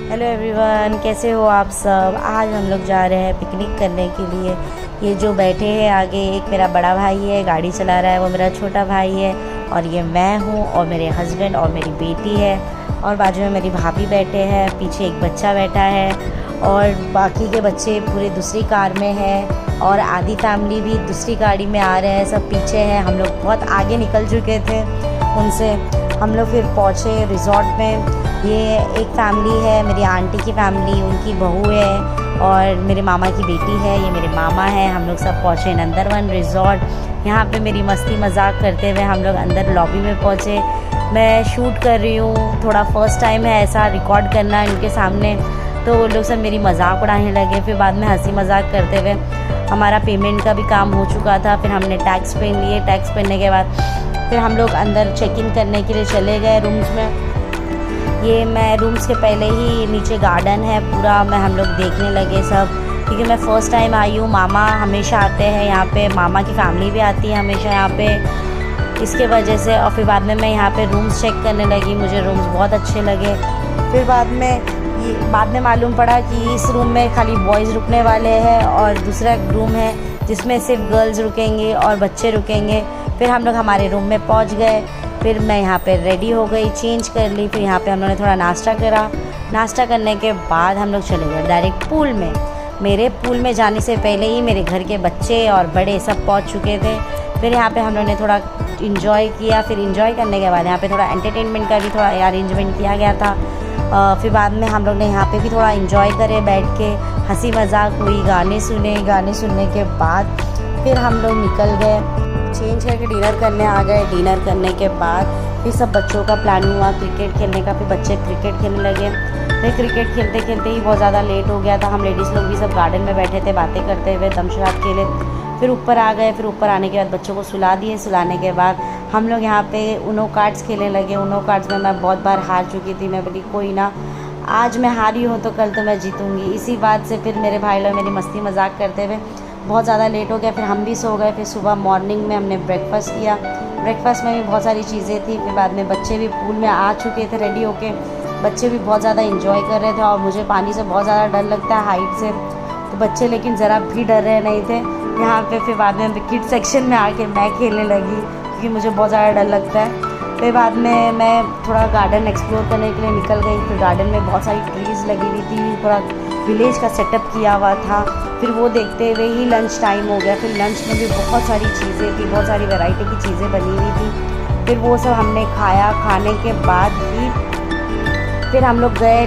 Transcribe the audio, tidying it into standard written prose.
Hello everyone, कैसे हो आप सब। आज हम लोग जा रहे हैं पिकनिक करने के लिए। ये जो बैठे हैं आगे, एक मेरा बड़ा भाई है, गाड़ी चला रहा है, वो मेरा छोटा भाई है, और ये मैं हूँ, और मेरे हस्बैंड और मेरी बेटी है, और बाजू में मेरी भाभी बैठे हैं, पीछे एक बच्चा बैठा है, और बाकी के बच्चे पूरे दूसरी कार में हैं, और आधी फैमिली भी दूसरी गाड़ी में आ रहे हैं, सब पीछे हैं। हम लोग बहुत आगे निकल चुके थे उनसे। हम लोग फिर पहुँचे रिज़ॉर्ट में। ये एक फैमिली है, मेरी आंटी की फैमिली, उनकी बहू है, और मेरे मामा की बेटी है, ये मेरे मामा हैं। हम लोग सब पहुँचे नंदनवन रिज़ॉर्ट। यहाँ पे मेरी मस्ती मजाक करते हुए हम लोग अंदर लॉबी में पहुँचे। मैं शूट कर रही हूँ, थोड़ा फर्स्ट टाइम है ऐसा रिकॉर्ड करना इनके सामने, तो वो लोग सब मेरी मजाक उड़ाने लगे। फिर बाद में हंसी मजाक करते हुए हमारा पेमेंट का भी काम हो चुका था। फिर हमने टैक्स पेन लिए। टैक्स पेनने के बाद फिर हम लोग अंदर चेक इन करने के लिए चले गए रूम्स में। ये मैं रूम्स के पहले ही नीचे गार्डन है पूरा, हम लोग देखने लगे सब, क्योंकि मैं फ़र्स्ट टाइम आई हूँ। मामा हमेशा आते हैं यहाँ पे, मामा की फैमिली भी आती है हमेशा यहाँ पे, इसके वजह से। और फिर बाद में मैं यहाँ पे रूम्स चेक करने लगी, मुझे रूम्स बहुत अच्छे लगे। फिर बाद में मालूम पड़ा कि इस रूम में खाली बॉयज़ रुकने वाले हैं, और दूसरा रूम है जिसमें सिर्फ गर्ल्स रुकेंगे और बच्चे रुकेंगे। फिर हम लोग हमारे रूम में पहुँच गए। फिर मैं यहाँ पे रेडी हो गई, चेंज कर ली। फिर यहाँ पे हम लोगों ने थोड़ा नाश्ता करा। नाश्ता करने के बाद हम लोग चले गए डायरेक्ट पूल में। मेरे पूल में जाने से पहले ही मेरे घर के बच्चे और बड़े सब पहुँच चुके थे। फिर यहाँ पे हम लोगों ने थोड़ा इन्जॉय किया। फिर इन्जॉय करने के बाद यहाँ पे थोड़ा एंटरटेनमेंट का भी थोड़ा अरेंजमेंट किया गया था। फिर बाद में हम लोग ने यहाँ पे भी थोड़ा इन्जॉय करे, बैठ के हंसी मजाक हुई, गाने सुने। गाने सुनने के बाद फिर हम लोग निकल गए, चेंज करके डिनर करने आ गए। डिनर करने के बाद फिर सब बच्चों का प्लान हुआ क्रिकेट खेलने का। फिर बच्चे क्रिकेट खेलने लगे। फिर क्रिकेट खेलते खेलते ही बहुत ज़्यादा लेट हो गया था। हम लेडीज़ लोग भी सब गार्डन में बैठे थे, बातें करते हुए दमशरात खेले। फिर ऊपर आ गए। फिर ऊपर आने के बाद बच्चों को सुला दिए। सुलाने के बाद हम लोग यहाँ पे उनो कार्ड्स खेलने लगे। उनो कार्ड्स में मैं बहुत बार हार चुकी थी। मैं बोली कोई ना, आज मैं हारी हूँ तो कल तो मैं जीतूँगी। इसी बात से फिर मेरे भाई लोग मेरी मस्ती मजाक करते हुए बहुत ज़्यादा लेट हो गया। फिर हम भी सो गए। फिर सुबह मॉर्निंग में हमने ब्रेकफास्ट किया। ब्रेकफास्ट में भी बहुत सारी चीज़ें थी। फिर बाद में बच्चे भी पूल में आ चुके थे रेडी होके। बच्चे भी बहुत ज़्यादा इंजॉय कर रहे थे, और मुझे पानी से बहुत ज़्यादा डर लगता है, हाइट से। तो बच्चे लेकिन ज़रा भी डर रहे नहीं थे यहाँ पे। फिर बाद में किड सेक्शन में आके मैं खेलने लगी, क्योंकि मुझे बहुत ज़्यादा डर लगता है। फिर बाद में मैं थोड़ा गार्डन एक्सप्लोर करने के लिए निकल गई। फिर गार्डन में बहुत सारी ट्रीज़ लगी हुई थी, थोड़ा विलेज का सेटअप किया हुआ था। फिर वो देखते हुए ही लंच टाइम हो गया। फिर लंच में भी बहुत सारी चीज़ें थी, बहुत सारी वैरायटी की चीज़ें बनी हुई थी। फिर वो सब हमने खाया। खाने के बाद ही फिर हम लोग गए